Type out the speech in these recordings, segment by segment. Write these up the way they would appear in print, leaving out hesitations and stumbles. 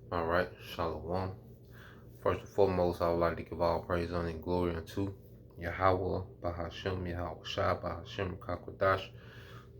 All right, Shalom. First and foremost, I would like to give all praise, honor, and glory unto Yahweh, Bahashem, Yahweh Shai, Bahashem, Kakwadash.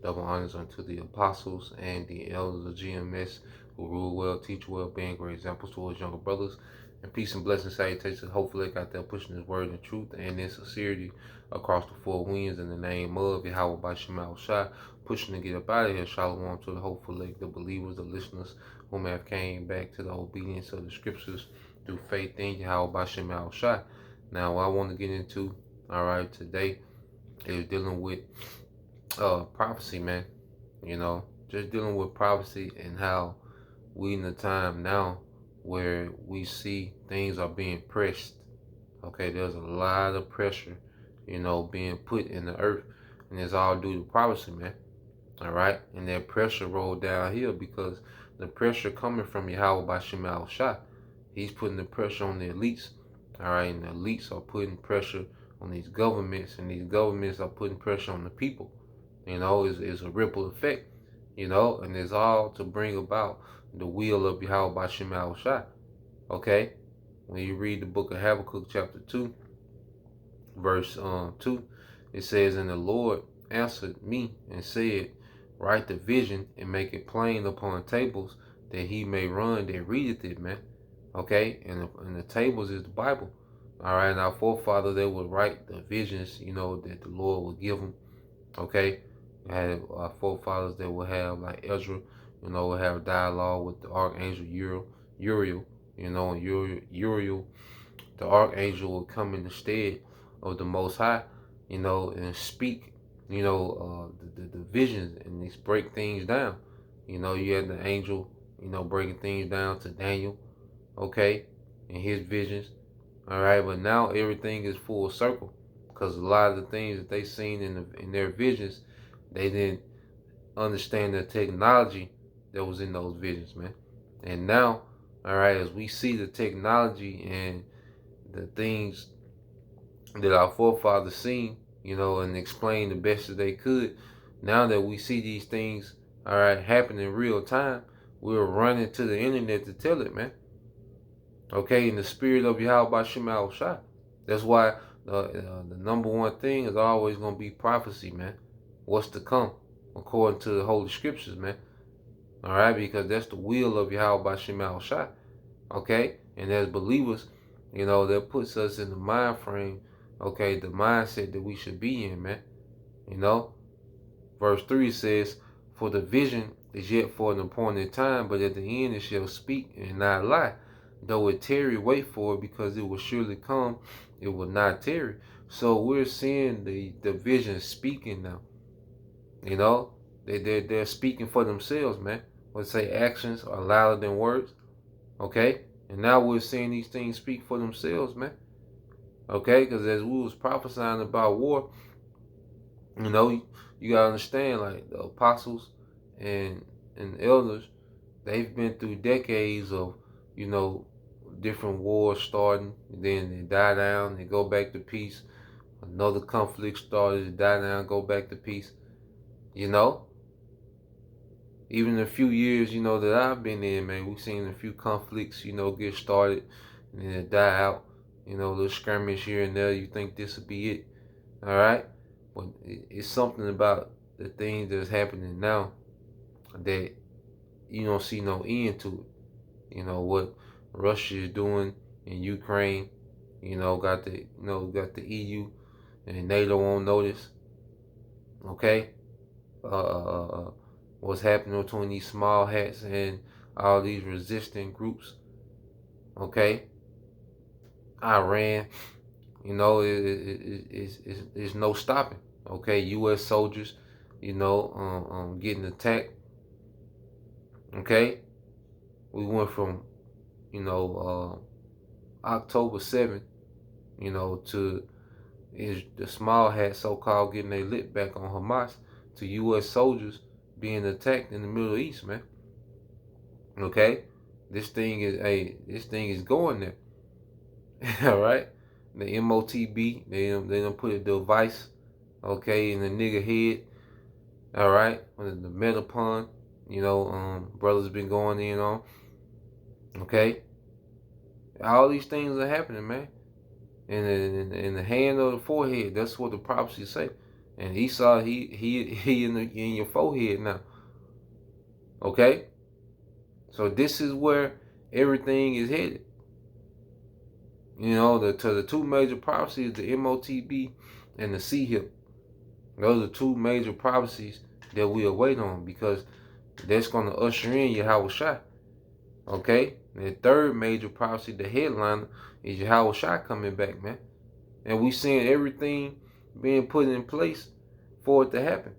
Double honors unto the apostles and the elders of GMS who rule well, teach well, being great examples towards younger brothers. And peace and blessings, salutations. Hopefully, got there pushing His word and truth and in sincerity across the four winds in the name of Yahweh Bashim Shai, pushing to get up out of here. Shalom to the hopeful the believers, the listeners whom have came back to the obedience of the scriptures through faith in Yahweh Bashim Shai. Now, what I want to get into, all right, today is dealing with prophecy, man. Just dealing with prophecy and how we in the time now where we see things are being pressed. Okay, there's a lot of pressure, being put in the earth, and it's all due to prophecy, man. All right, and that pressure rolled downhill because the pressure coming from Yahweh by Shemal Shah. He's putting the pressure on the elites. All right, and the elites are putting pressure on these governments, and these governments are putting pressure on the people. Is a ripple effect, and it's all to bring about the will of Yahweh by Shemal Shah. Okay, when you read the book of Habakkuk, chapter 2, verse 2, it says, "And the Lord answered me and said, Write the vision and make it plain upon tables, that he may run that readeth it," man. Okay, and the tables is the Bible. All right, and our forefathers, they would write the visions, that the Lord would give them. Okay, had our forefathers that would have like Ezra, would have dialogue with the archangel Uriel, and Uriel, the archangel would come in the stead of the Most High, and speak, the visions and these break things down. You had the angel, breaking things down to Daniel, okay, and his visions. All right, but now everything is full circle because a lot of the things that they seen in their visions, they didn't understand the technology that was in those visions, man. And now, all right, as we see the technology and the things that our forefathers seen, and explained the best that they could, now that we see these things, all right, happen in real time, we're running to the internet to tell it, man. Okay, in the spirit of Yahweh Shemal Shah. That's why the number one thing is always going to be prophecy, man. What's to come, according to the Holy Scriptures, man. All right, because that's the will of Yahweh Shemal Shah. Okay, and as believers, that puts us in the mind frame, okay, the mindset that we should be in, man. Verse 3 says, "For the vision is yet for an appointed time, but at the end it shall speak and not lie. Though it tarry, wait for it, because it will surely come, it will not tarry." So we're seeing the vision speaking now. They're speaking for themselves, man. Let's say actions are louder than words. Okay? And now we're seeing these things speak for themselves, man. Okay? Because as we was prophesying about war, you gotta understand, like the apostles and elders, they've been through decades of, you know, different wars starting, then they die down, they go back to peace. Another conflict started, they die down, go back to peace. You know, even a few years, that I've been in, man, we've seen a few conflicts, get started and then it die out. A little skirmish here and there. You think this will be it, all right? But it's something about the things that's happening now that you don't see no end to it. What Russia is doing in Ukraine, got the EU and NATO on notice. Okay, what's happening between these small hats and all these resistant groups? Okay, Iran, it's no stopping. Okay, U.S. soldiers, getting attacked. Okay, we went from, October 7th, to is the small hat so-called getting their lit back on Hamas, to U.S. soldiers being attacked in the Middle East, man. Okay, this thing is going there. All right, the MOTB, they don't put a device, okay, in the nigga head. All right, the Metapon, brothers been going in on. Okay? All these things are happening, man. In the hand of the forehead. That's what the prophecy say. And Esau, he in your forehead now. Okay? So this is where everything is headed. You know, to the two major prophecies, the MOTB and the C hip. Those are two major prophecies that we await on, because that's going to usher in Yahweh Shai. Okay? And the third major prophecy, the headliner, is Yahweh Shai coming back, man. And we seeing everything being put in place for it to happen.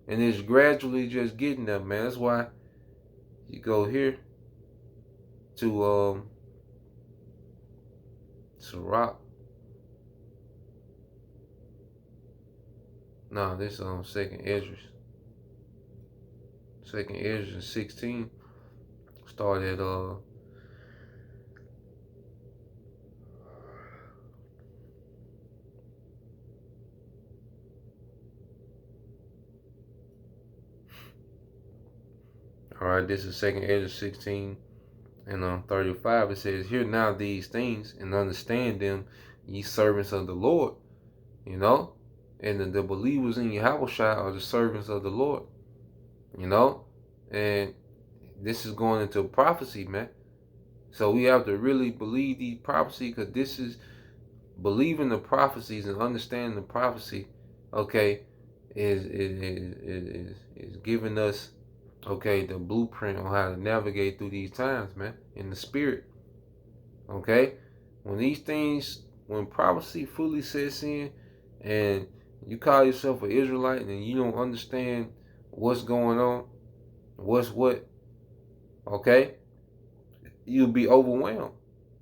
And it's gradually just getting there, man. That's why you go here to Sirach. No, this second Esdras. Second Esdras 16. Started alright, this is second Esdras 16 and 35. It says, "Hear now these things and understand them, ye servants of the Lord." You know? And the believers in Yahweh are the servants of the Lord. You know? And this is going into prophecy, man. So we have to really believe these prophecies, because this is believing the prophecies and understanding the prophecy, okay, is giving us, okay, the blueprint on how to navigate through these times, man, in the spirit. Okay? When prophecy fully sets in and you call yourself an Israelite and you don't understand what's going on, what's what, okay, you'll be overwhelmed.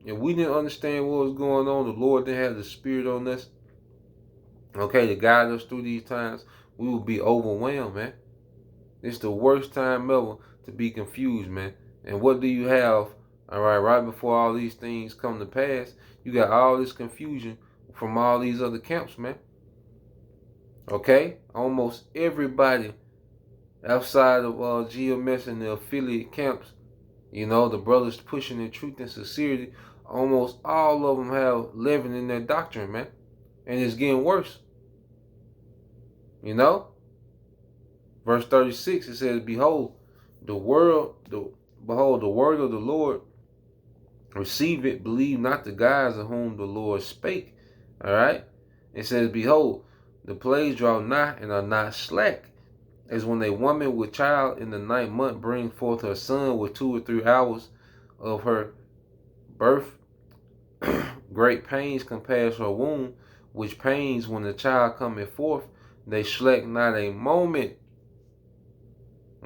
If we didn't understand what was going on, the Lord didn't have the Spirit on us, okay, to guide us through these times, we would be overwhelmed, man. It's the worst time ever to be confused, man. And what do you have, all right before all these things come to pass? You got all this confusion from all these other camps, man. Okay? Almost everybody outside of GMS and the affiliate camps, you know, the brothers pushing the truth and sincerity, almost all of them have leaven in their doctrine, man. And it's getting worse. You know? Verse 36, it says, behold, the word of the Lord, receive it, believe not the guys of whom the Lord spake. All right? It says, behold, the plagues draw nigh and are not slack, as when a woman with child in the 9th month brings forth her son with 2 or 3 hours of her birth. Great pains compass her womb, which pains when the child cometh forth, they slack not a moment.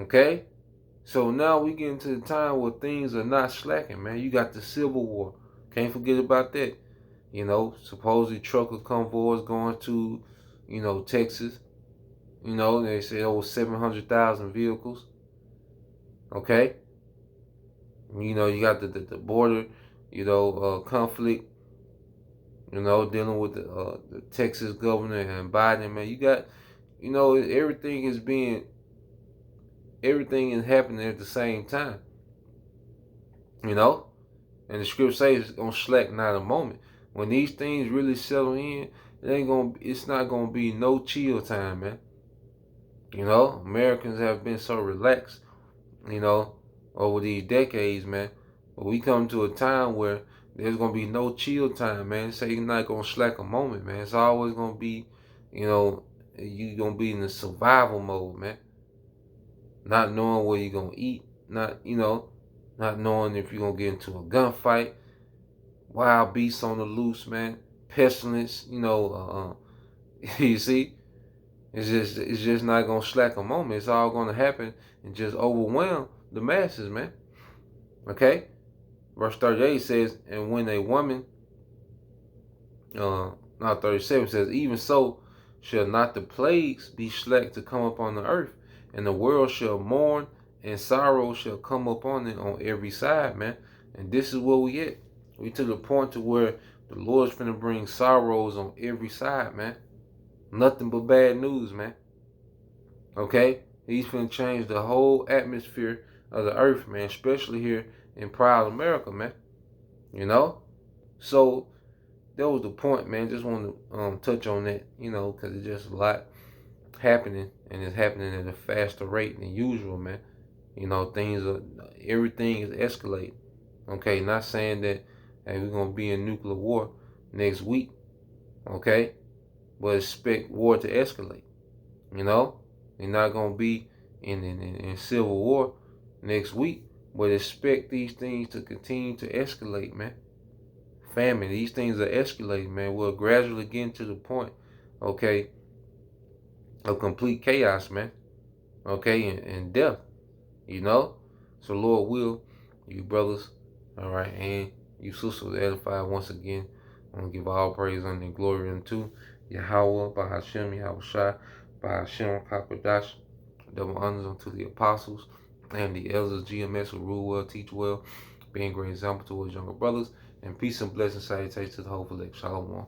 Okay? So now we get into the time where things are not slacking, man. You got the Civil War. Can't forget about that. You know, supposedly trucker convoys going to, you know, Texas. You know, they say over 700,000 vehicles. Okay? You know, you got the border, you know, conflict, you know, dealing with the Texas governor and Biden, man. You got, you know, everything is happening at the same time. You know? And the script says it's gonna slack not a moment. When these things really settle in, it's not gonna be no chill time, man. You know, Americans have been so relaxed, you know, over these decades, man. But we come to a time where there's gonna be no chill time, man. Say you're not gonna slack a moment, man. It's always gonna be, you know, you gonna be in the survival mode, man. Not knowing where you're gonna eat, not knowing if you're gonna get into a gunfight, wild beasts on the loose, man, pestilence, you know, you see, it's just not gonna slack a moment. It's all gonna happen and just overwhelm the masses, man. Okay, verse 38 says, and when a woman, not 37 says, even so shall not the plagues be slack to come upon the earth, and the world shall mourn, and sorrow shall come upon it on every side, man. And this is where we at. We to the point to where the Lord's finna bring sorrows on every side, man. Nothing but bad news, man. Okay? He's finna change the whole atmosphere of the earth, man, especially here in proud America, man. You know? So that was the point, man. Just want to touch on that, because it's just a lot happening, and it's happening at a faster rate than usual, man. Everything is escalating. Okay, not saying that, hey, we're gonna be in nuclear war next week, okay, but expect war to escalate. We're not gonna be in civil war next week, but expect these things to continue to escalate, man. Famine, these things are escalating, man. We're gradually getting to the point, okay, of complete chaos, man. Okay, and death, you know. So Lord will, you brothers, all right, and you sisters edified once again. I want to give all praise and glory unto Yahweh, Bahashem, Yahushua, Bahashem, Kakwadash. Double honors unto the apostles and the elders, GMS, who rule well, teach well, being great example to his younger brothers, and peace and blessings salutations to the whole elect. Shalom.